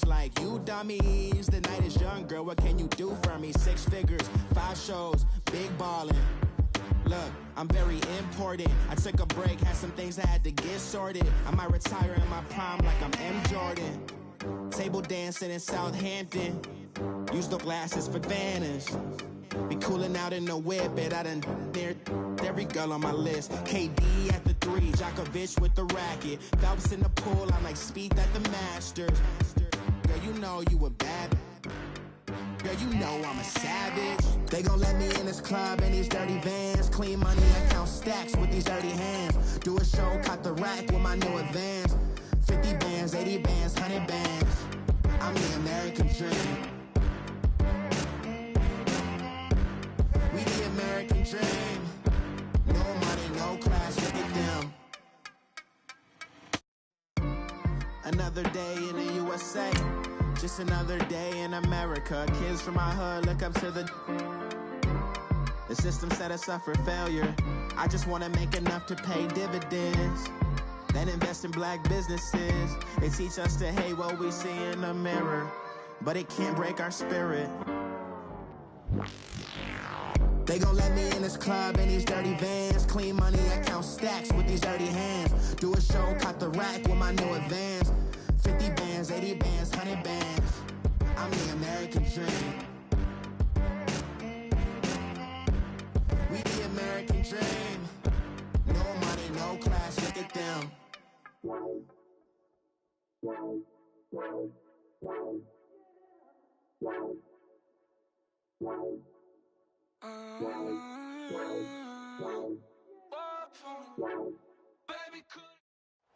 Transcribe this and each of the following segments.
Like you dummies, the night is young, girl, what can you do for me? 6 figures, 5 shows, big ballin'. Look, I'm very important. I took a break, had some things I had to get sorted. I might retire in my prime like I'm M. Jordan. Table dancing in Southampton. Use the glasses for Vanish. Be cooling out in the whip, but I done near every girl on my list. KD at the 3, Djokovic with the racket. Phelps in the pool, I'm like Speed at the Masters. Girl, you know you a bad. Girl, you know I'm a savage. They gon' let me in this club in these dirty vans. Clean money, I count stacks with these dirty hands. Do a show, caught the rack with my new advance. 50 bands, 80 bands, 100 bands. I'm the American dream. We the American dream. No money, no class, look at them. Another day in the USA. Just another day in America. Kids from my hood look up to the system set us up for failure. I just want to make enough to pay dividends, then invest in black businesses. They teach us to hate what we see in the mirror, but it can't break our spirit. They gon' let me in this club in these dirty vans. Clean money, I count stacks with these dirty hands. Do a show, caught the rack with my new advance. 50 bands, 80 bands, 100 bands. I'm the American dream. We the American dream. No money, no class, look at them.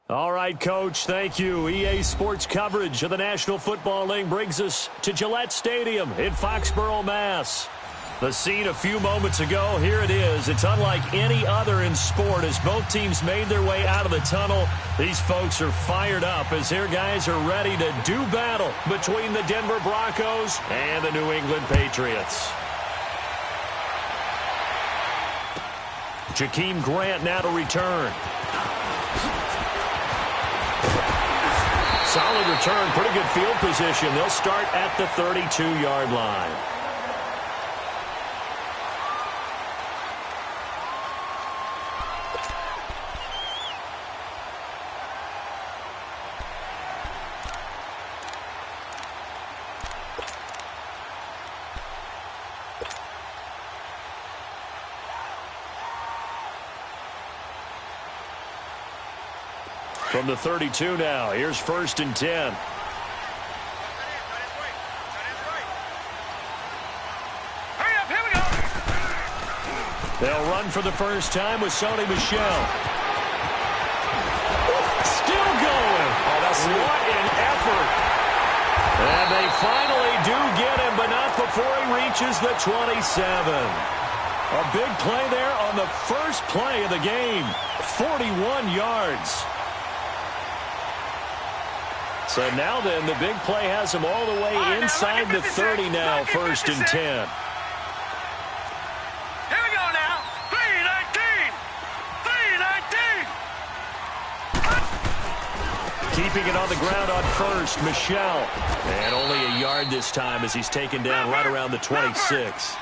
All right, Coach, thank you. EA Sports coverage of the National Football League brings us to Gillette Stadium in Foxborough, Mass. The scene a few moments ago, here it is. It's unlike any other in sport as both teams made their way out of the tunnel. These folks are fired up as their guys are ready to do battle between the Denver Broncos and the New England Patriots. Jakeem Grant now to return. Solid return, pretty good field position. They'll start at the 32-yard line. From the 32 now, here's 1st and 10. They'll run for the first time with Sony Michel. Still going. What an effort. And they finally do get him, but not before he reaches the 27. A big play there on the first play of the game. 41 yards. So now then, the big play has him all the way inside the 30 now, 1st and 10. Here we go now. 3-19. 3-19. Keeping it on the ground on 1st, Michel. And only a yard this time as he's taken down right around the 26.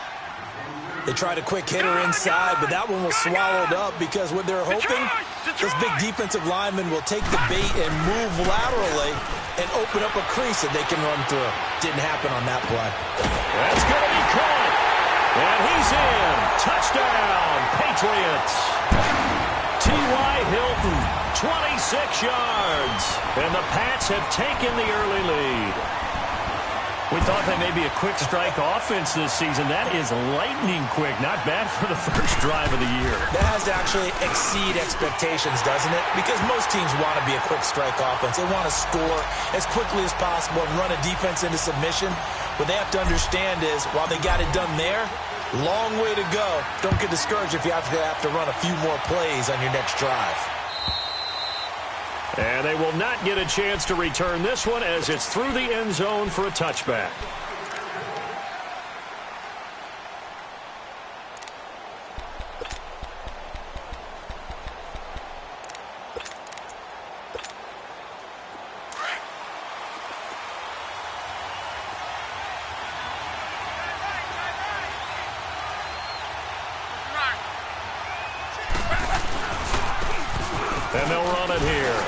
They tried a quick hitter inside, but that one was swallowed up because what they're hoping, this big defensive lineman will take the bait and move laterally and open up a crease that they can run through. Didn't happen on that play. That's going to be caught. And he's in. Touchdown, Patriots. T.Y. Hilton, 26 yards. And the Pats have taken the early lead. We thought they may be a quick strike offense this season. That is lightning quick. Not bad for the first drive of the year. That has to actually exceed expectations, doesn't it? Because most teams want to be a quick strike offense. They want to score as quickly as possible and run a defense into submission. What they have to understand is, while they got it done there, long way to go. Don't get discouraged if you have to run a few more plays on your next drive. And they will not get a chance to return this one as it's through the end zone for a touchback. And they'll run it here.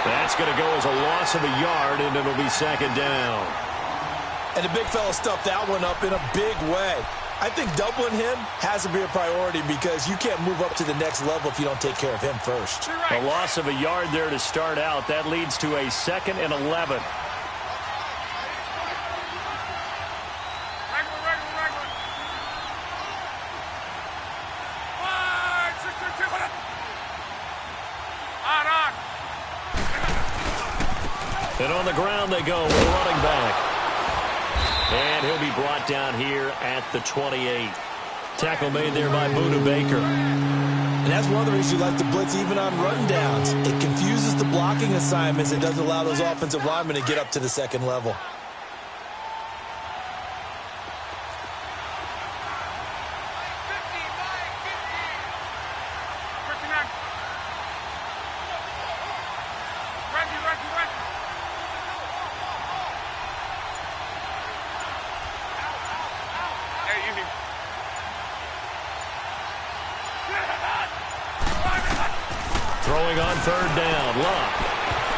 That's going to go as a loss of a yard, and it'll be second down. And the big fella stuffed that one up in a big way. I think doubling him has to be a priority because you can't move up to the next level if you don't take care of him first. A loss of a yard there to start out. That leads to a 2nd and 11. And on the ground they go with a running back. And he'll be brought down here at the 28. Tackle made there by Buda Baker. And that's one of the reasons you like to blitz even on run downs. It confuses the blocking assignments. It doesn't allow those offensive linemen to get up to the second level. Throwing on 3rd down, Luck.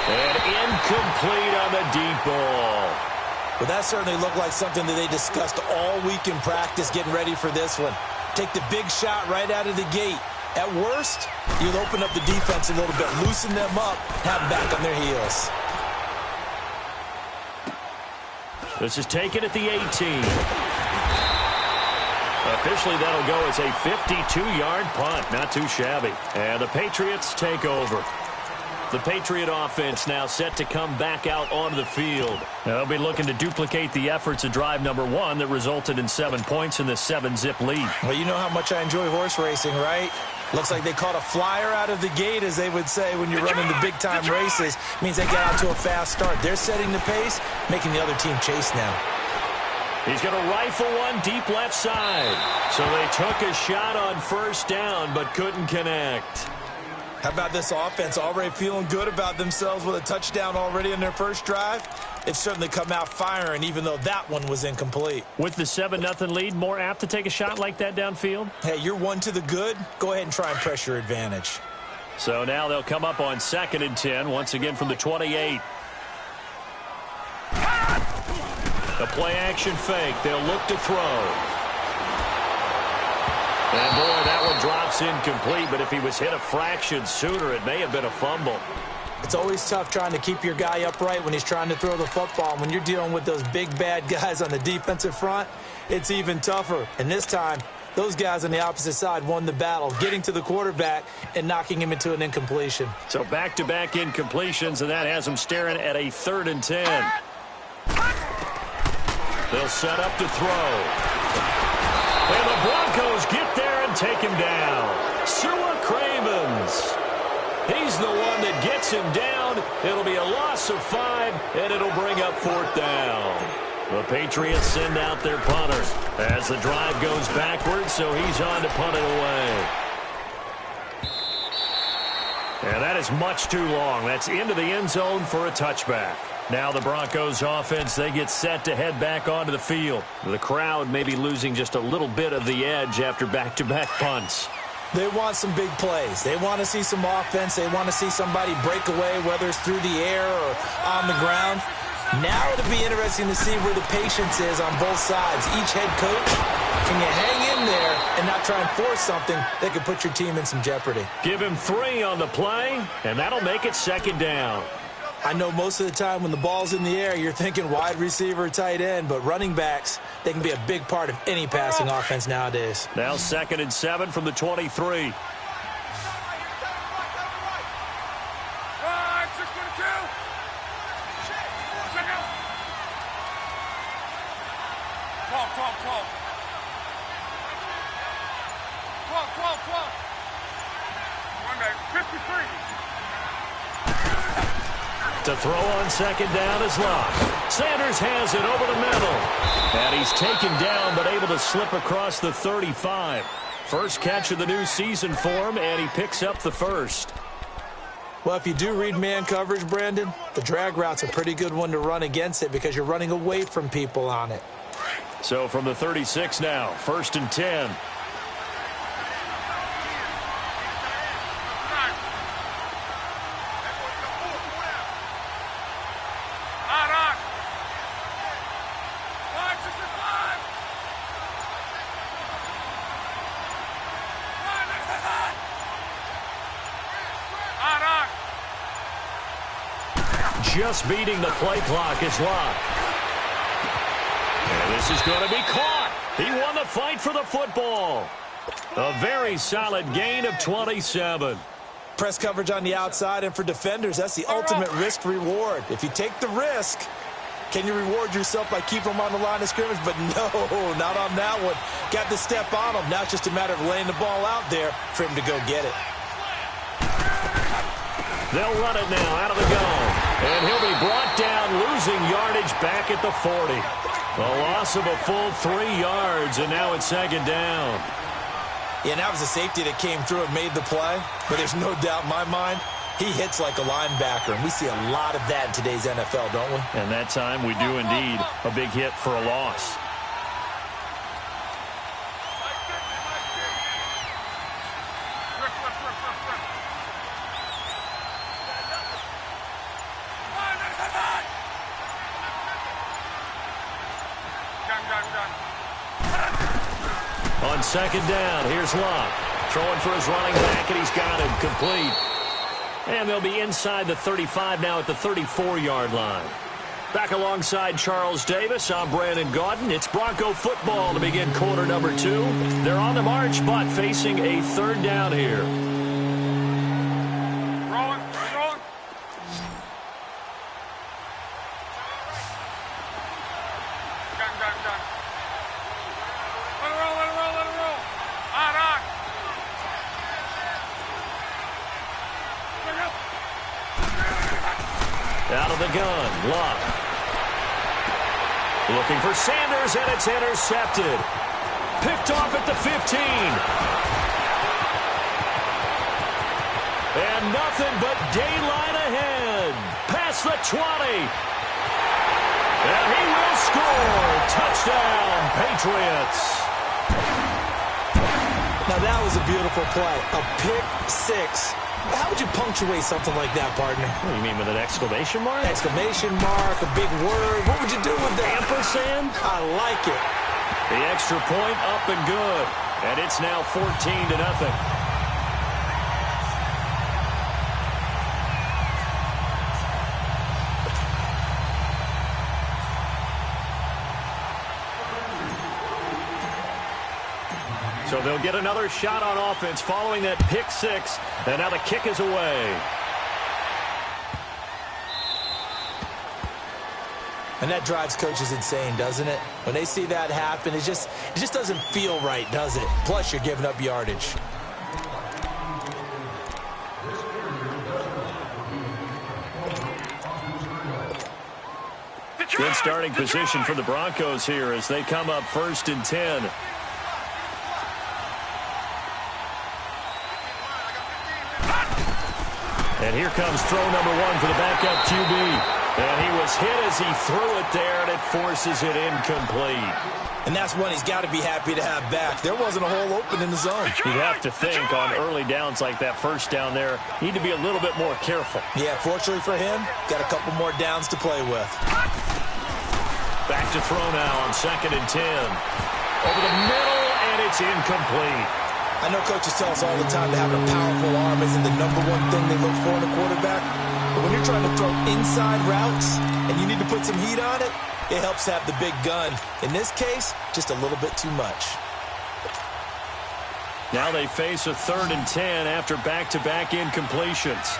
And incomplete on the deep ball. Well, that certainly looked like something that they discussed all week in practice getting ready for this one. Take the big shot right out of the gate. At worst, you'll open up the defense a little bit, loosen them up, have them back on their heels. This is taken at the 18. Officially, that'll go as a 52-yard punt. Not too shabby. And the Patriots take over. The Patriot offense now set to come back out onto the field. Now, they'll be looking to duplicate the efforts of drive number 1 that resulted in 7 points in the 7-zip lead. Well, you know how much I enjoy horse racing, right? Looks like they caught a flyer out of the gate, as they would say when you're running the big-time races. Means they got out to a fast start. They're setting the pace, making the other team chase now. He's going to rifle one deep left side. So they took a shot on 1st down, but couldn't connect. How about this offense already feeling good about themselves with a touchdown already in their first drive? It's certainly come out firing, even though that one was incomplete. With the 7-0 lead, more apt to take a shot like that downfield? Hey, you're one to the good. Go ahead and try and press your advantage. So now they'll come up on 2nd and 10, once again from the 28. A play-action fake. They'll look to throw. And, boy, that one drops incomplete, but if he was hit a fraction sooner, it may have been a fumble. It's always tough trying to keep your guy upright when he's trying to throw the football. When you're dealing with those big, bad guys on the defensive front, it's even tougher. And this time, those guys on the opposite side won the battle, getting to the quarterback and knocking him into an incompletion. So back-to-back incompletions, and that has them staring at a 3rd and 10. They'll set up to throw. And the Broncos get there and take him down. Sua Cravens. He's the one that gets him down. It'll be a loss of 5, and it'll bring up 4th down. The Patriots send out their punter as the drive goes backwards, so he's on to punt it away. And that is much too long. That's into the end zone for a touchback. Now the Broncos offense, they get set to head back onto the field. The crowd may be losing just a little bit of the edge after back-to-back punts. They want some big plays. They want to see some offense. They want to see somebody break away, whether it's through the air or on the ground. Now it'll be interesting to see where the patience is on both sides. Each head coach, can you hang in there and not try and force something that could put your team in some jeopardy? Give him 3 on the play, and that'll make it 2nd down. I know most of the time when the ball's in the air, you're thinking wide receiver, tight end, but running backs, they can be a big part of any passing offense nowadays. Now 2nd and 7 from the 23. To throw on 2nd down is Luck. Sanders has it over the middle. And he's taken down but able to slip across the 35. First catch of the new season for him, and he picks up the 1st. Well, if you do read man coverage, Brandon, the drag route's a pretty good one to run against it because you're running away from people on it. So from the 36 now, 1st and 10. just beating the play clock is locked. And this is going to be caught. He won the fight for the football. A very solid gain of 27. Press coverage on the outside, and for defenders, that's the ultimate risk-reward. If you take the risk, can you reward yourself by keeping them on the line of scrimmage? But no, not on that one. Got to step on him. Now it's just a matter of laying the ball out there for him to go get it. They'll run it now out of the gun. And he'll be brought down, losing yardage back at the 40. A loss of a full 3 yards, and now it's second down. Yeah, and that was a safety that came through and made the play. But there's no doubt in my mind, he hits like a linebacker. And we see a lot of that in today's NFL, don't we? And that time we do indeed. A big hit for a loss. On second down, here's Locke. Throwing for his running back, and he's got him complete. And they'll be inside the 35 now at the 34-yard line. Back alongside Charles Davis, I'm Brandon Gaudin. It's Bronco football to begin quarter number 2. They're on the march, but facing a third down here. Out of the gun, Locke. Looking for Sanders, and it's intercepted. Picked off at the 15. And nothing but daylight ahead. Past the 20. And he will score. Touchdown, Patriots. Now that was a beautiful play. A pick six. How would you punctuate something like that, partner? What do you mean, with an exclamation mark? Exclamation mark, a big word. What would you do with that? Ampersand? I like it. The extra point up and good. And it's now 14-0. So they'll get another shot on offense following that pick six. And now the kick is away. And that drives coaches insane, doesn't it? When they see that happen, it just doesn't feel right, does it? Plus, you're giving up yardage. Good starting position for the Broncos here as they come up 1st and 10. And here comes throw number 1 for the backup QB. And he was hit as he threw it there, and it forces it incomplete. And that's one he's got to be happy to have back. There wasn't a hole open in the zone. You'd have to think on early downs like that first down there, need to be a little bit more careful. Yeah, fortunately for him, got a couple more downs to play with. Back to throw now on 2nd and 10. Over the middle, and it's incomplete. I know coaches tell us all the time that having a powerful arm isn't the number one thing they look for in a quarterback. But when you're trying to throw inside routes and you need to put some heat on it, it helps to have the big gun. In this case, just a little bit too much. Now they face a 3rd and 10 after back-to-back incompletions.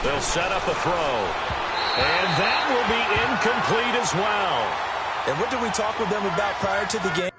They'll set up a throw. And that will be incomplete as well. And what did we talk with them about prior to the game?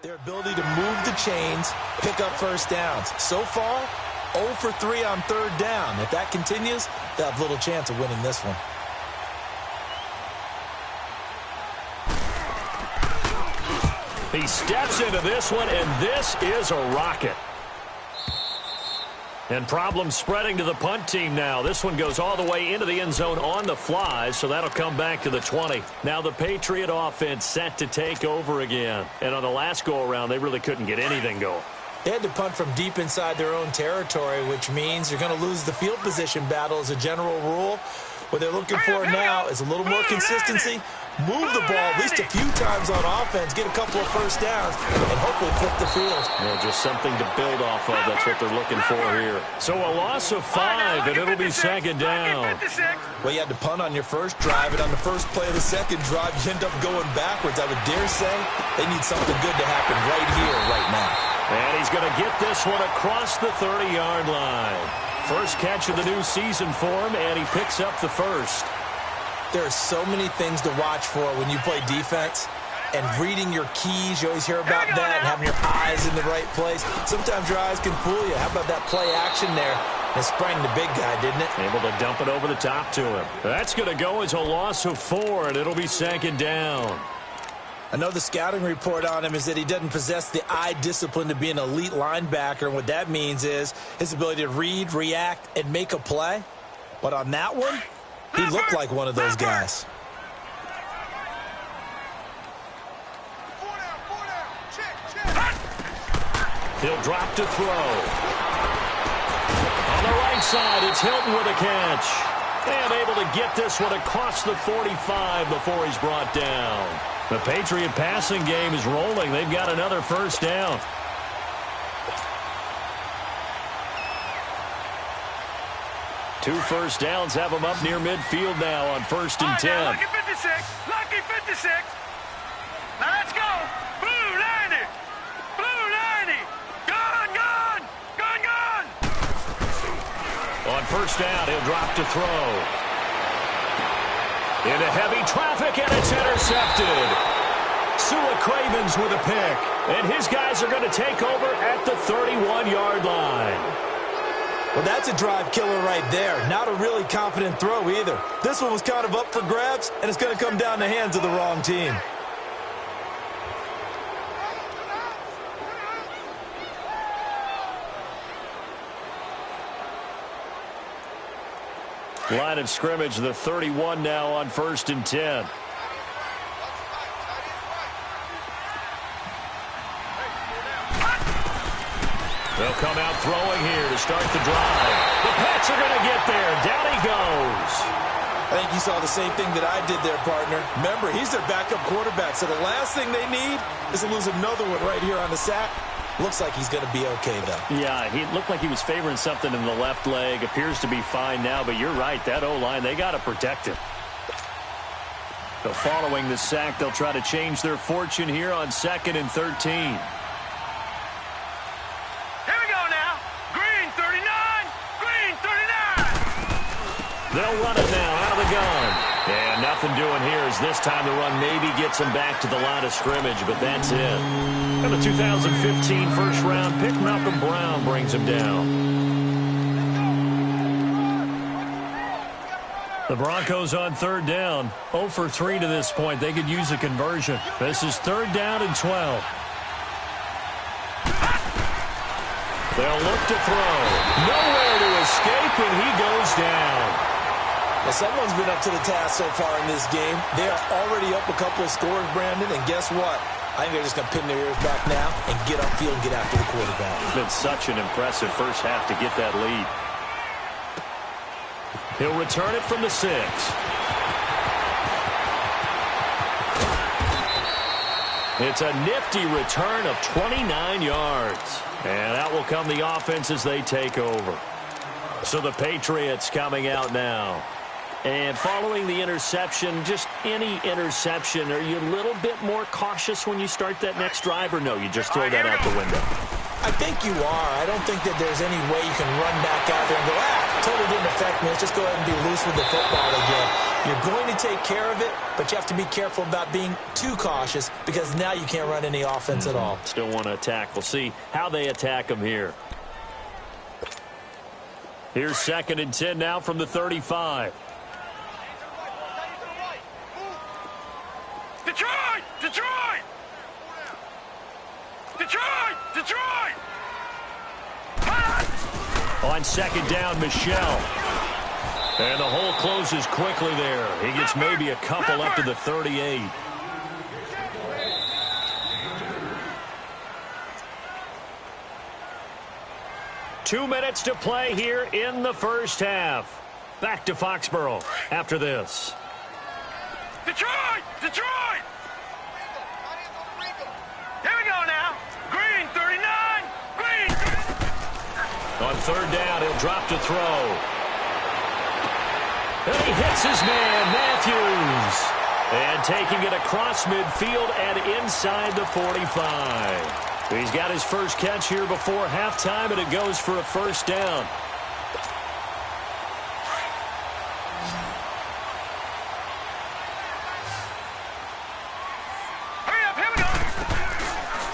Their ability to move the chains, pick up first downs. So far, 0 for 3 on third down. If that continues, they'll have little chance of winning this one. He steps into this one, and this is a rocket. And problems spreading to the punt team now. This one goes all the way into the end zone on the fly, so that'll come back to the 20. Now the Patriot offense set to take over again. And on the last go-around, they really couldn't get anything going. They had to punt from deep inside their own territory, which means you're going to lose the field position battle as a general rule. What they're looking for now is a little more consistency. Move the ball at least a few times on offense, get a couple of first downs, and hopefully flip the field. Yeah, just something to build off of. That's what they're looking for here. So a loss of 5, and it'll be second down. Well, you had to punt on your first drive, and on the first play of the second drive, you end up going backwards. I would dare say they need something good to happen right here, right now. And he's going to get this one across the 30-yard line. First catch of the new season for him, and he picks up the first. There are so many things to watch for when you play defense, and reading your keys, you always hear about that, and having your eyes in the right place. Sometimes your eyes can fool you. How about that play action there? It sprang the big guy, didn't it? Able to dump it over the top to him. That's going to go as a loss of 4, and it'll be second down. Another scouting report on him is that he doesn't possess the eye discipline to be an elite linebacker, and what that means is his ability to read, react, and make a play. But on that one, he looked like one of those guys. He'll drop to throw. On the right side, it's Hilton with a catch. And able to get this one across the 45 before he's brought down. The Patriot passing game is rolling. They've got another first down. Two first downs have them up near midfield now on 1st and 10. Lucky 56. Lucky 56. Now let's go. Blue 90. Blue 90. Gone, gone. Gone, gone. On first down, he'll drop to throw. Into heavy traffic, and it's intercepted. Sua Cravens with a pick. And his guys are going to take over at the 31-yard line. Well, that's a drive killer right there. Not a really confident throw either. This one was kind of up for grabs, and it's going to come down the hands of the wrong team. Line of scrimmage, the 31 now on 1st and 10. They'll come out throwing here to start the drive. The Pats are going to get there. Down he goes. I think you saw the same thing that I did there, partner. Remember, he's their backup quarterback, so the last thing they need is to lose another one right here on the sack. Looks like he's going to be okay, though. Yeah, he looked like he was favoring something in the left leg. Appears to be fine now, but you're right. That O-line, they got to protect him. So following the sack, they'll try to change their fortune here on 2nd and 13. They'll run it now out of the gun. And nothing doing here as this time the run maybe gets him back to the line of scrimmage, but that's it. And the 2015 first-round pick, Malcolm Brown, brings him down. The Broncos on 3rd down. 0 for 3 to this point. They could use a conversion. This is 3rd down and 12. They'll look to throw. Nowhere to escape, and he goes down. Well, someone's been up to the task so far in this game. They are already up a couple of scores, Brandon, and guess what? I think they're just going to pin their ears back now and get upfield and get after the quarterback. It's been such an impressive first half to get that lead. He'll return it from the 6. It's a nifty return of 29 yards. And out will come the offense as they take over. So the Patriots coming out now. And following the interception, just any interception, are you a little bit more cautious when you start that next drive, or no, you just throw that out the window? I think you are. I don't think that there's any way you can run back out there and go, totally didn't affect me. Let's just go ahead and be loose with the football again. You're going to take care of it, but you have to be careful about being too cautious because now you can't run any offense at all. Still want to attack. We'll see how they attack them here. Here's 2nd and 10 now from the 35. Detroit! Detroit! Detroit! Detroit! On 2nd down, Michelle. And the hole closes quickly there. He gets maybe a couple up to the 38. Two minutes to play here in the first half. Back to Foxborough after this. Detroit! Detroit! Here we go now. Green, 39. Green. On 3rd down, he'll drop to throw. And he hits his man, Matthews. And taking it across midfield and inside the 45. He's got his first catch here before halftime, and it goes for a first down. Hurry up, here we go.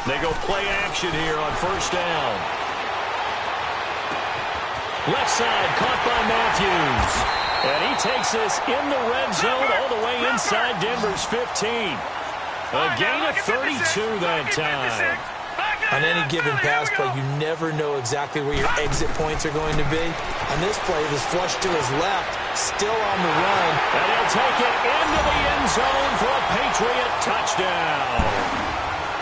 They go play action here on 1st down. Left side, caught by Matthews. And he takes this in the red zone all the way inside Denver's 15. A gain of 32 that time. On any given pass play, you never know exactly where your exit points are going to be. On this play, it was flushed to his left, still on the run. And he'll take it into the end zone for a Patriot touchdown.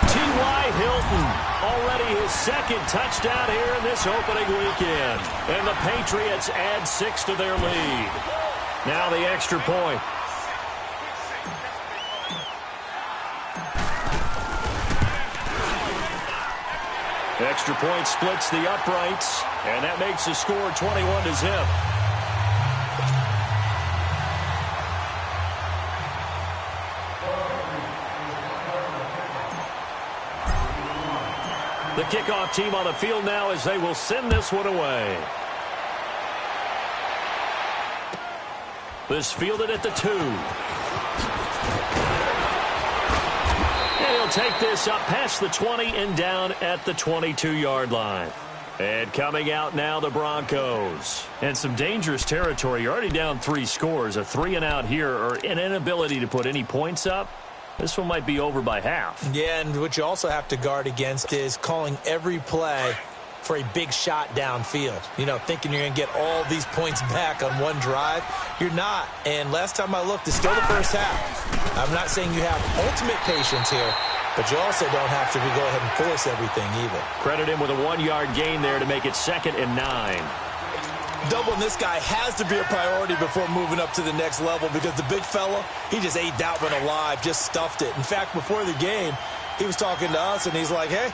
T.Y. Hilton, already his 2nd touchdown here in this opening weekend. And the Patriots add 6 to their lead. Now the extra point. Extra point splits the uprights, and that makes the score 21-0. The kickoff team on the field now as they will send this one away. This fielded at the 2. And he'll take this up past the 20 and down at the 22-yard line. And coming out now, the Broncos. And some dangerous territory. You're already down 3 scores. A 3-and-out here, or an inability to put any points up. This one might be over by half. Yeah, and what you also have to guard against is calling every play for a big shot downfield. You know, thinking you're going to get all these points back on one drive. You're not. And last time I looked, it's still the first half. I'm not saying you have ultimate patience here, but you also don't have to go ahead and force everything either. Credit him with a 1-yard gain there to make it 2nd and 9. Doubling this guy has to be a priority before moving up to the next level because the big fella, he just ate that one alive, just stuffed it. In fact, before the game, he was talking to us, and he's like, hey,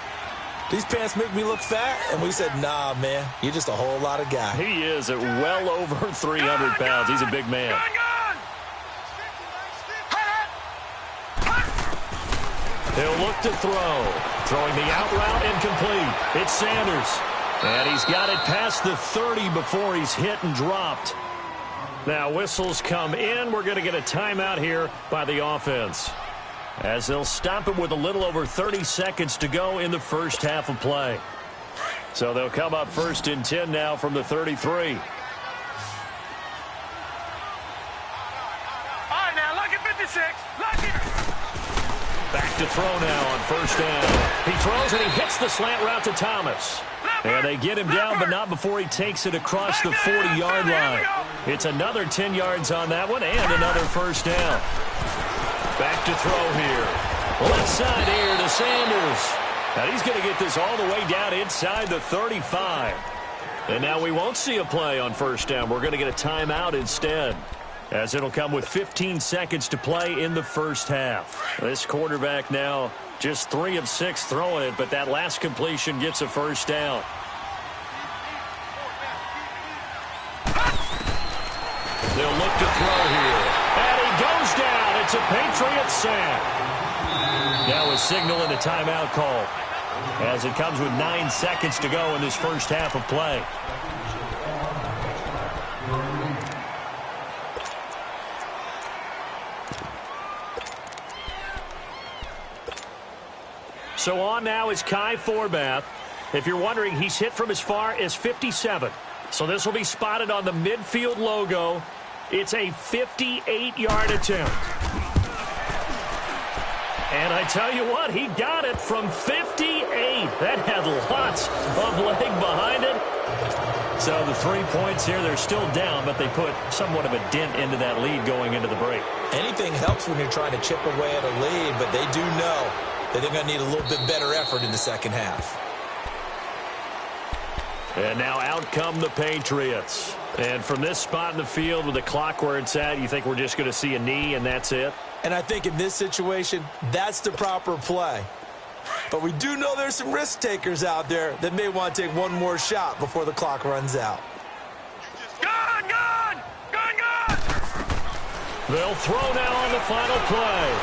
these pants make me look fat? And we said, nah, man, you're just a whole lot of guy. He is at well over 300 pounds. He's a big man. He'll look to throw. Throwing the out route incomplete. It's Sanders. And he's got it past the 30 before he's hit and dropped. Now whistles come in. We're going to get a timeout here by the offense, as they'll stop it with a little over 30 seconds to go in the first half of play. So they'll come up 1st and 10 now from the 33. All right, now, lucky 56. Lucky. Back to throw now on 1st down. He throws and he hits the slant route to Thomas. And they get him down, but not before he takes it across the 40-yard line. It's another 10 yards on that one and another 1st down. Back to throw here. Left side here to Sanders. And he's going to get this all the way down inside the 35. And now we won't see a play on 1st down. We're going to get a timeout instead, as it'll come with 15 seconds to play in the first half. This quarterback now just 3 of 6 throwing it, but that last completion gets a 1st down. They'll look to throw here. And he goes down. It's a Patriot sack. Now a signal and a timeout call, as it comes with 9 seconds to go in this first half of play. So on now is Kai Forbath. If you're wondering, he's hit from as far as 57. So this will be spotted on the midfield logo. It's a 58-yard attempt. And I tell you what, he got it from 58. That had lots of leg behind it. So the 3 points here, they're still down, but they put somewhat of a dent into that lead going into the break. Anything helps when you're trying to chip away at a lead, but they do know that they're going to need a little bit better effort in the second half. And now out come the Patriots. And from this spot in the field with the clock where it's at, you think we're just going to see a knee and that's it? And I think in this situation, that's the proper play. But we do know there's some risk takers out there that may want to take one more shot before the clock runs out. Gone, gone, gone, gone. They'll throw now on the final play.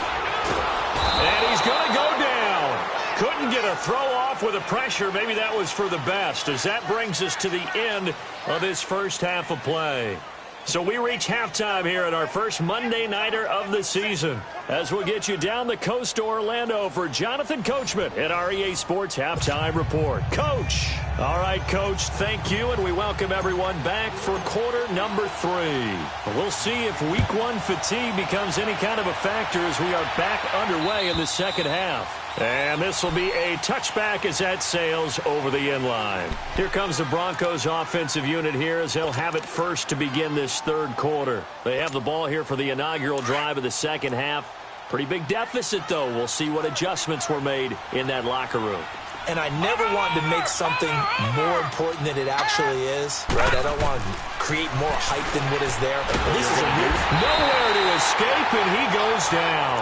And he's going to go down. Couldn't get a throw off with the pressure. Maybe that was for the best, as that brings us to the end of this first half of play. So we reach halftime here at our first Monday Nighter of the season, as we'll get you down the coast to Orlando for Jonathan Coachman at our EA Sports Halftime Report. Coach. All right, Coach, thank you, and we welcome everyone back for quarter number 3. We'll see if week 1 fatigue becomes any kind of a factor as we are back underway in the second half. And this will be a touchback as that sails over the end line. Here comes the Broncos offensive unit here as they'll have it first to begin this third quarter. They have the ball here for the inaugural drive of the second half. Pretty big deficit, though. We'll see what adjustments were made in that locker room. And I never want to make something more important than it actually is, right? I don't want to create more hype than what is there. This is a real... Nowhere to escape, and he goes down.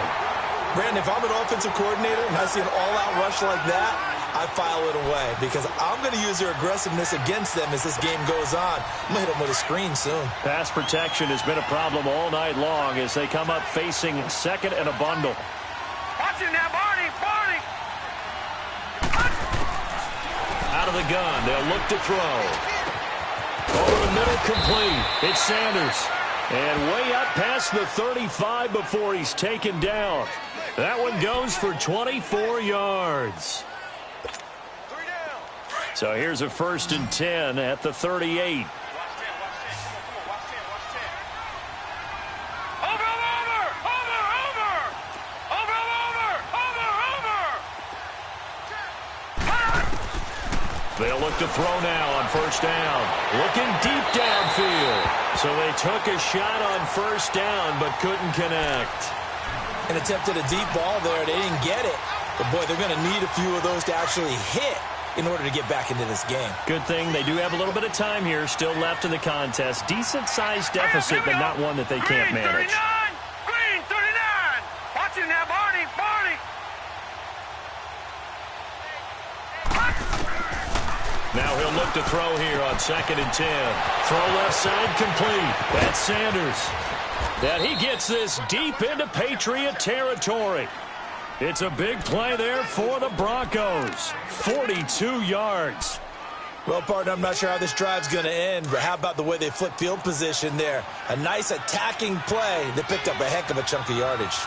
Brandon, if I'm an offensive coordinator and I see an all-out rush like that, I file it away because I'm going to use their aggressiveness against them as this game goes on. I'm going to hit them with a screen soon. Pass protection has been a problem all night long as they come up facing second and a bundle. Watch it now, Barney, Barney. Out of the gun, they'll look to throw. Over the middle, complete. It's Sanders. And way up past the 35 before he's taken down. That one goes for 24 yards. So here's a 1st and 10 at the 38. They'll look to throw now on 1st down. Looking deep downfield. So they took a shot on 1st down but couldn't connect. An attempt at a deep ball there. They didn't get it. But, boy, they're going to need a few of those to actually hit in order to get back into this game. Good thing they do have a little bit of time here still left in the contest. Decent-sized deficit, but not one that they can't manage. Green 39. Watch it now, Barney, Barney. Now he'll look to throw here on 2nd and 10. Throw left side complete. That's Sanders. And he gets this deep into Patriot territory. It's a big play there for the Broncos. 42 yards. Well, partner, I'm not sure how this drive's going to end, but how about the way they flip field position there? A nice attacking play that picked up a heck of a chunk of yardage.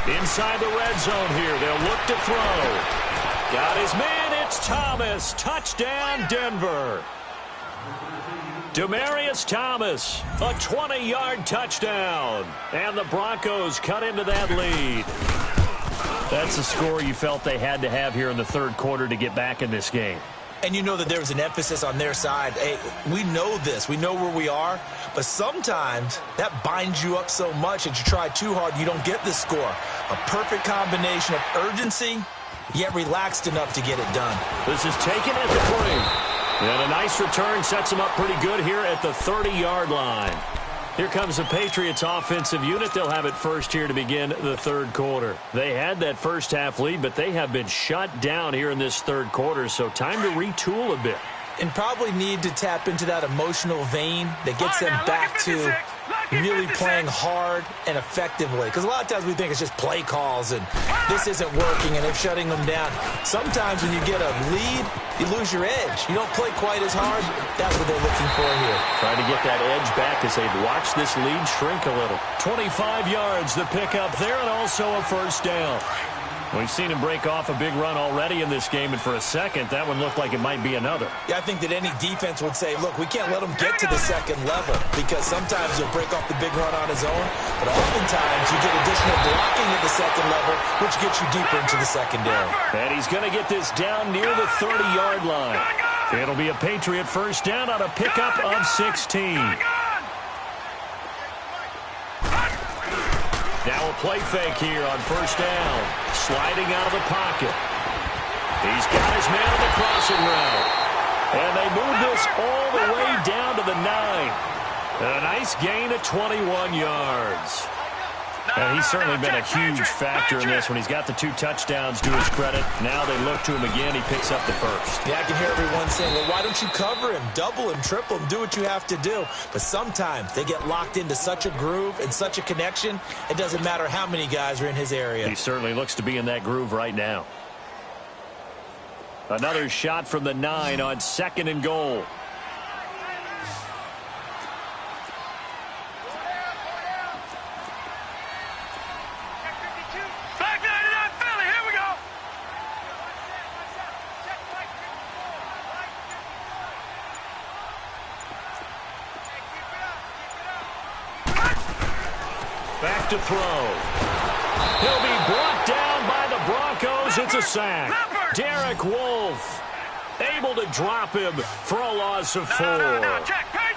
Inside the red zone here, they'll look to throw. Got his man, it's Thomas. Touchdown, Denver. Demaryius Thomas, a 20-yard touchdown. And the Broncos cut into that lead. That's the score you felt they had to have here in the third quarter to get back in this game. And you know that there was an emphasis on their side. Hey, we know this. We know where we are. But sometimes that binds you up so much that you try too hard, you don't get the score. A perfect combination of urgency, yet relaxed enough to get it done. This is taken at the 3. And a nice return sets them up pretty good here at the 30-yard line. Here comes the Patriots offensive unit. They'll have it first here to begin the third quarter. They had that first half lead, but they have been shut down here in this third quarter, so time to retool a bit. and probably need to tap into that emotional vein that gets them back to really playing hard and effectively. Because a lot of times we think it's just play calls and this isn't working and they're shutting them down. Sometimes when you get a lead, you lose your edge. You don't play quite as hard. That's what they're looking for here. Trying to get that edge back as they've watched this lead shrink a little. 25 yards the pickup there, and also a first down. We've seen him break off a big run already in this game, and for a second, that one looked like it might be another. Yeah, I think that any defense would say, look, we can't let him get to the second level because sometimes he'll break off the big run on his own, but oftentimes you get additional blocking at the second level, which gets you deeper into the secondary. And he's going to get this down near the 30-yard line. It'll be a Patriot first down on a pickup of 16. Now a play fake here on first down. Sliding out of the pocket. He's got his man on the crossing route. And they move this all the way down to the 9. A nice gain of 21 yards. And he's certainly been a huge factor in this when he's got the 2 touchdowns to his credit. Now they look to him again. He picks up the first. Yeah, I can hear everyone saying, well, why don't you cover him, double him, triple him, do what you have to do. But sometimes they get locked into such a groove and such a connection, it doesn't matter how many guys are in his area. He certainly looks to be in that groove right now. Another shot from the 9 on 2nd and goal. Back to throw. He'll be brought down by the Broncos. It's a sack. Derek Wolfe able to drop him for a loss of 4.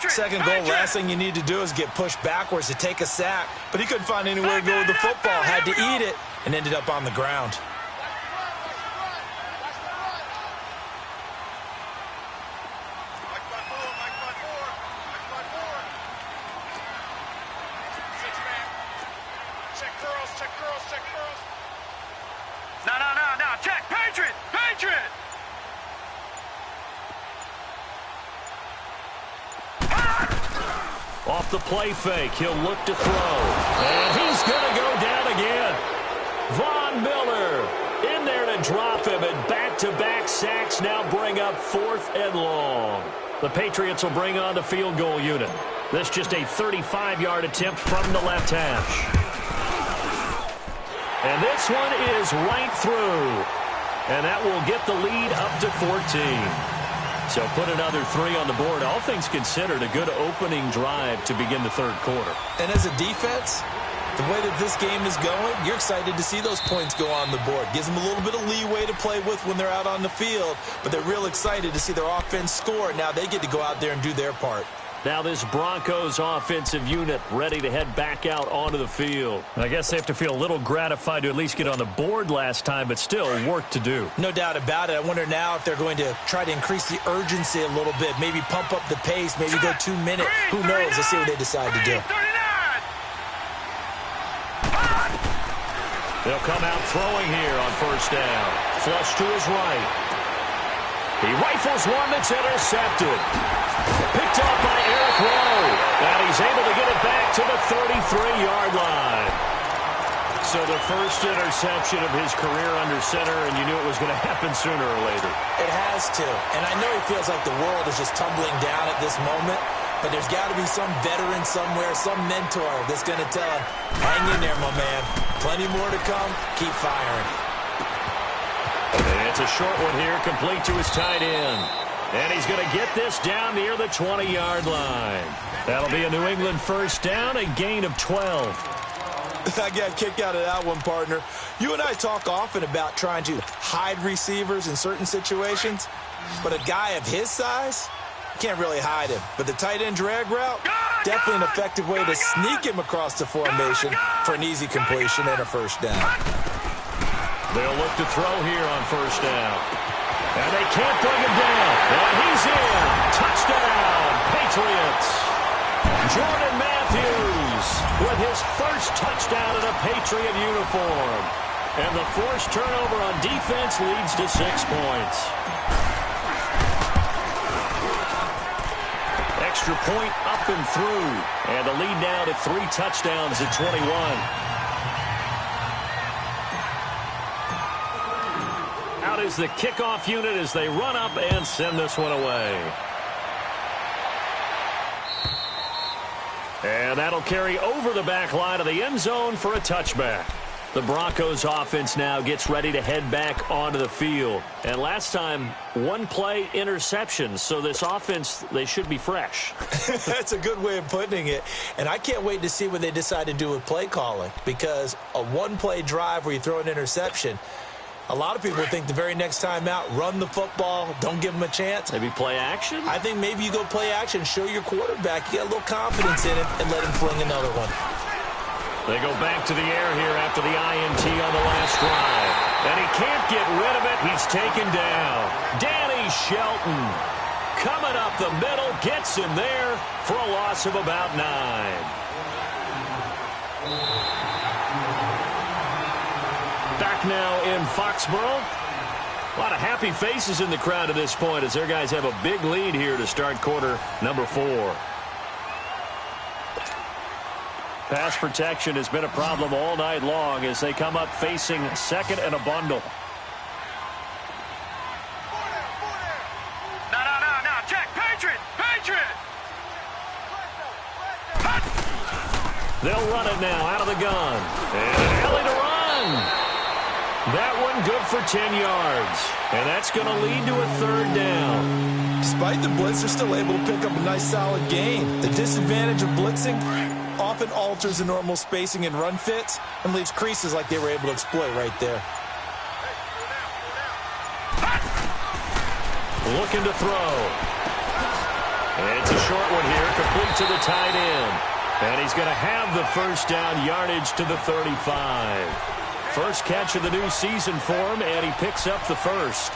Second goal, last thing you need to do is get pushed backwards to take a sack. But he couldn't find anywhere to go with the football. Had to eat it and ended up on the ground. Off the play fake, he'll look to throw. And he's going to go down again. Von Miller in there to drop him, and back-to-back sacks now bring up 4th and long. The Patriots will bring on the field goal unit. This just a 35-yard attempt from the left hash. And this one is right through. And that will get the lead up to 14. So put another 3 on the board. All things considered, a good opening drive to begin the third quarter. And as a defense, the way that this game is going, you're excited to see those points go on the board. Gives them a little bit of leeway to play with when they're out on the field, but they're real excited to see their offense score. Now they get to go out there and do their part. Now this Broncos offensive unit ready to head back out onto the field. I guess they have to feel a little gratified to at least get on the board last time, but still work to do. No doubt about it. I wonder now if they're going to try to increase the urgency a little bit, maybe pump up the pace, maybe go 2 minutes. Who knows? Let's see what they decide to do. They'll come out throwing here on first down. Flush to his right. He rifles one that's intercepted. Picked up by Eric Rowe. And he's able to get it back to the 33-yard line. So the first interception of his career under center, and you knew it was going to happen sooner or later. It has to. And I know he feels like the world is just tumbling down at this moment, but there's got to be some veteran somewhere, some mentor that's going to tell him, hang in there, my man. Plenty more to come. Keep firing. And it's a short one here, complete to his tight end. And he's going to get this down near the 20-yard line. That'll be a New England first down, a gain of 12. I got a kick out of that one, partner. You and I talk often about trying to hide receivers in certain situations, but a guy of his size, can't really hide him. But the tight end drag route, definitely an effective way to sneak him across the formation for an easy completion and a first down. They'll look to throw here on first down. And they can't bring him down. And he's in. Touchdown, Patriots. Jordan Matthews with his first touchdown in a Patriot uniform. And the forced turnover on defense leads to 6 points. extra point up and through. And the lead now to 3 touchdowns at 21. Out is the kickoff unit as they run up and send this one away. And that'll carry over the back line of the end zone for a touchback. The Broncos offense now gets ready to head back onto the field. And last time, 1 play interception. So this offense, they should be fresh. That's a good way of putting it. And I can't wait to see what they decide to do with play calling. Because a 1-play drive where you throw an interception, a lot of people think the very next time out, run the football, don't give them a chance. Maybe play action? I think maybe you go play action, show your quarterback you got a little confidence in him, and let him fling another one. They go back to the air here after the INT on the last drive. And he can't get rid of it. He's taken down. Danny Shelton coming up the middle, gets him there for a loss of about 9. Back now in Foxborough. A lot of happy faces in the crowd at this point as their guys have a big lead here to start quarter number 4. Pass protection has been a problem all night long as they come up facing second and a bundle. No, check, Patriot! They'll run it now out of the gun. And an alley to run. That one good for 10 yards. And that's going to lead to a 3rd down. Despite the blitz, they're still able to pick up a nice solid gain. The disadvantage of blitzing often alters the normal spacing and run fits and leaves creases like they were able to exploit right there. Looking to throw. And it's a short one here, complete to the tight end. And he's going to have the first down yardage to the 35. First catch of the new season for him, and he picks up the first.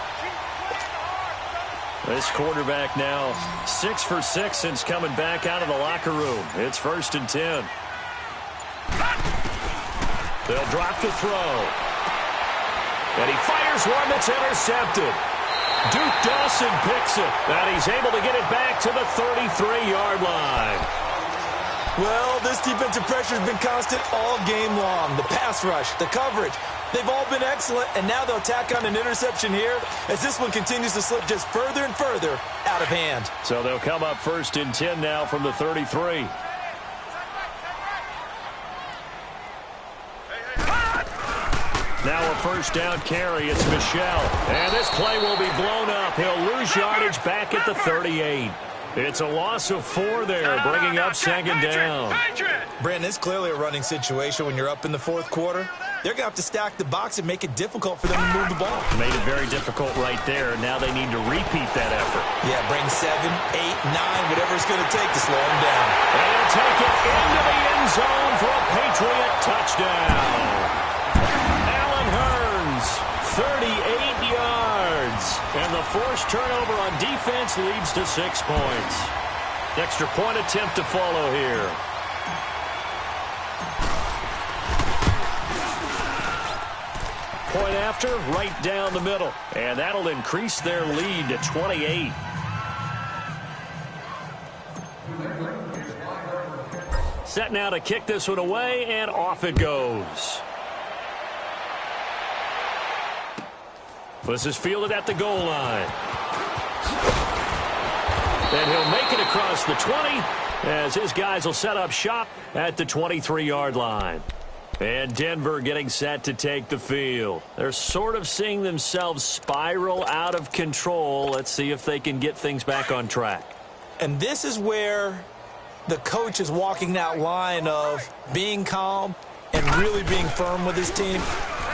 This quarterback now 6 for 6 since coming back out of the locker room. It's 1st and 10. They'll drop to throw. And he fires one that's intercepted. Duke Dawson picks it. And he's able to get it back to the 33-yard line. Well, this defensive pressure has been constant all game long. The pass rush, the coverage, they've all been excellent, and now they'll tack on an interception here as this one continues to slip just further and further out of hand. So they'll come up 1st and 10 now from the 33. Now a first down carry. It's Michelle. And this play will be blown up. He'll lose yardage back at the 38. It's a loss of 4 there, bringing up 2nd down. Brandon, it's clearly a running situation when you're up in the 4th quarter. They're going to have to stack the box and make it difficult for them to move the ball. Made it very difficult right there. Now they need to repeat that effort. Yeah, bring 7, 8, 9, whatever it's going to take to slow them down. And they'll take it into the end zone for a Patriot touchdown. Allen Hurns, 38 yards. And the forced turnover on defense leads to 6 points. Extra point attempt to follow here. Point after, right down the middle. And that'll increase their lead to 28. Set now to kick this one away, and off it goes. This is fielded at the goal line. And he'll make it across the 20 as his guys will set up shop at the 23-yard line. And Denver getting set to take the field. They're sort of seeing themselves spiral out of control. Let's see if they can get things back on track. And this is where the coach is walking that line of being calm and really being firm with his team.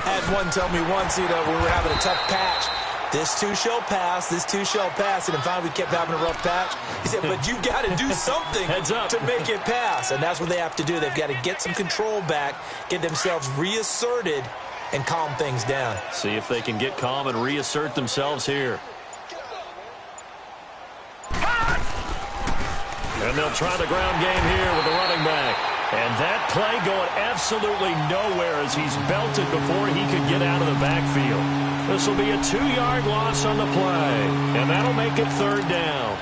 Had one tell me once, we were having a tough patch. This too shall pass, this too shall pass. And then finally we kept having a rough patch. He said, but you've got to do something to make it pass. And that's what they have to do. They've got to get some control back, get themselves reasserted, and calm things down. See if they can get calm and reassert themselves here. And they'll try the ground game here with the running back. And that play going absolutely nowhere as he's belted before he could get out of the backfield. This will be a 2-yard loss on the play. And that'll make it 3rd down.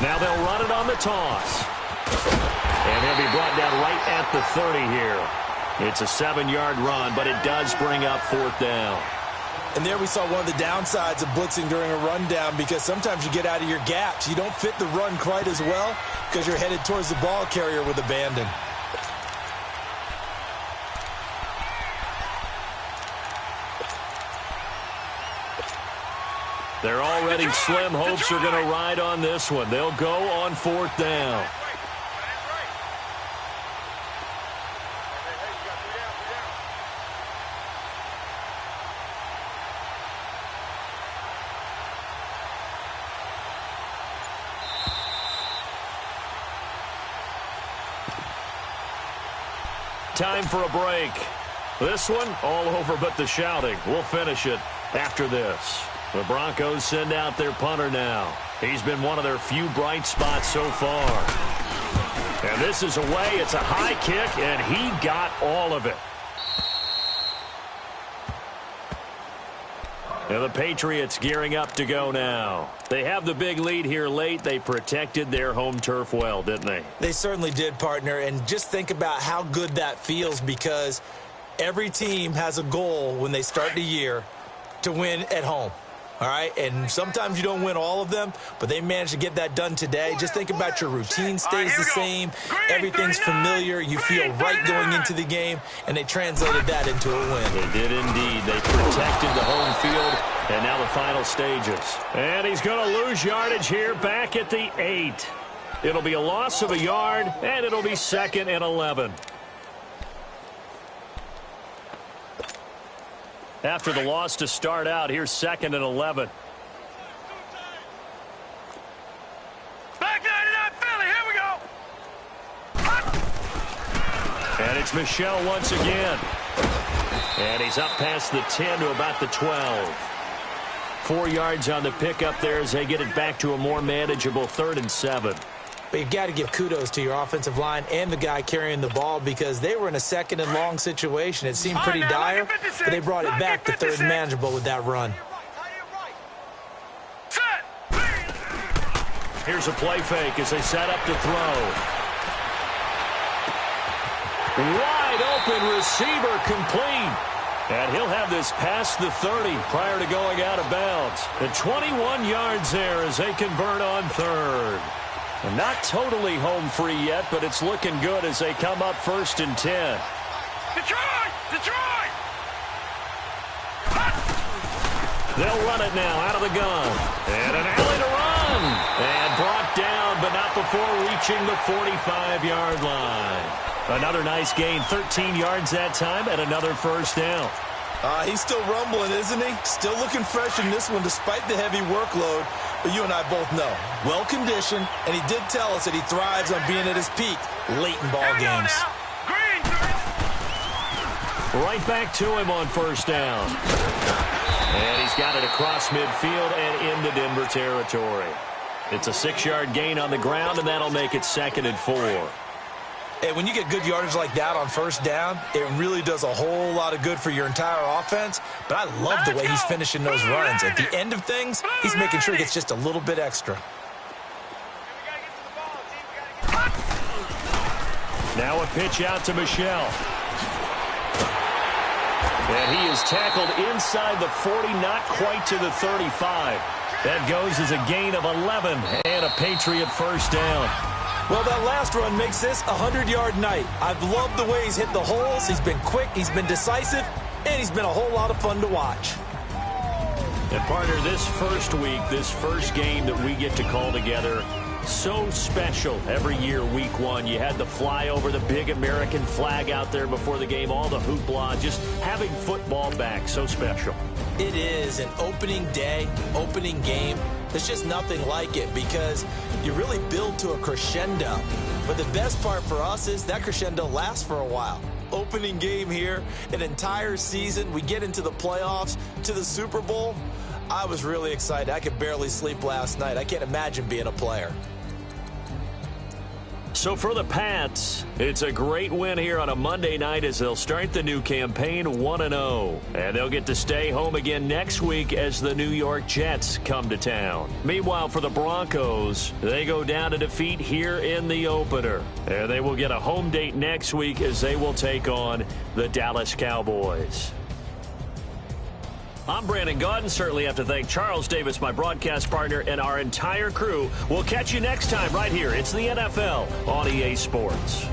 Now they'll run it on the toss. And he'll be brought down right at the 30 here. It's a 7-yard run, but it does bring up 4th down. And there we saw one of the downsides of blitzing during a rundown, because sometimes you get out of your gaps. You don't fit the run quite as well because you're headed towards the ball carrier with abandon. They're already slim hopes are going to ride on this one. They'll go on 4th down. Time for a break. This one, all over but the shouting. We'll finish it after this. The Broncos send out their punter now. He's been one of their few bright spots so far. And this is away. It's a high kick, and he got all of it. And the Patriots gearing up to go now. They have the big lead here late. They protected their home turf well, didn't they? They certainly did, partner. And just think about how good that feels, because every team has a goal when they start the year to win at home. All right, and sometimes you don't win all of them, but they managed to get that done today. Just think about your routine stays the same. Everything's familiar. You feel right going into the game, and they translated that into a win. They did indeed. They protected the home field, and now the final stages. And he's going to lose yardage here back at the 8. It'll be a loss of a yard, and it'll be 2nd and 11. After the loss to start out, here's 2nd and 11. Back 99 Philly, here we go. And it's Michel once again. And he's up past the 10 to about the 12. 4 yards on the pickup there as they get it back to a more manageable 3rd and 7. But you've got to give kudos to your offensive line and the guy carrying the ball, because they were in a 2nd and long situation. It seemed pretty dire, but they brought it back to 3rd and manageable with that run. Here's a play fake as they set up to throw. Wide open receiver complete. And he'll have this past the 30 prior to going out of bounds. And 21 yards there as they convert on 3rd. And not totally home free yet, but it's looking good as they come up 1st and 10. Detroit! Detroit! They'll run it now out of the gun. And an alley to run. And brought down, but not before reaching the 45-yard line. Another nice gain, 13 yards that time, and another 1st down. He's still rumbling, isn't he? Still looking fresh in this one despite the heavy workload. But you and I both know, well-conditioned, and he did tell us that he thrives on being at his peak late in ball games. Right back to him on 1st down. And he's got it across midfield and into Denver territory. It's a 6-yard gain on the ground, and that'll make it 2nd and 4. And when you get good yardage like that on 1st down, it really does a whole lot of good for your entire offense. But I love the way he's finishing those runs. At the end of things, he's making sure he gets just a little bit extra. Now a pitch out to Michel. And he is tackled inside the 40, not quite to the 35. That goes as a gain of 11 and a Patriot 1st down. Well, that last run makes this a 100-yard night. I've loved the way he's hit the holes. He's been quick, he's been decisive, and he's been a whole lot of fun to watch. And, partner, this first week, this first game that we get to call together, so special every year, week 1. You had the flyover, the big American flag out there before the game, all the hoopla, just having football back, so special. It is an opening day, opening game. There's just nothing like it because you really build to a crescendo. But the best part for us is that crescendo lasts for a while. Opening game here, an entire season. We get into the playoffs, to the Super Bowl. I was really excited. I could barely sleep last night. I can't imagine being a player. So for the Pats, it's a great win here on a Monday night as they'll start the new campaign 1-0. And they'll get to stay home again next week as the New York Jets come to town. Meanwhile, for the Broncos, they go down to defeat here in the opener. And they will get a home date next week as they will take on the Dallas Cowboys. I'm Brandon Gaudin. Certainly have to thank Charles Davis, my broadcast partner, and our entire crew. We'll catch you next time right here. It's the NFL on EA Sports.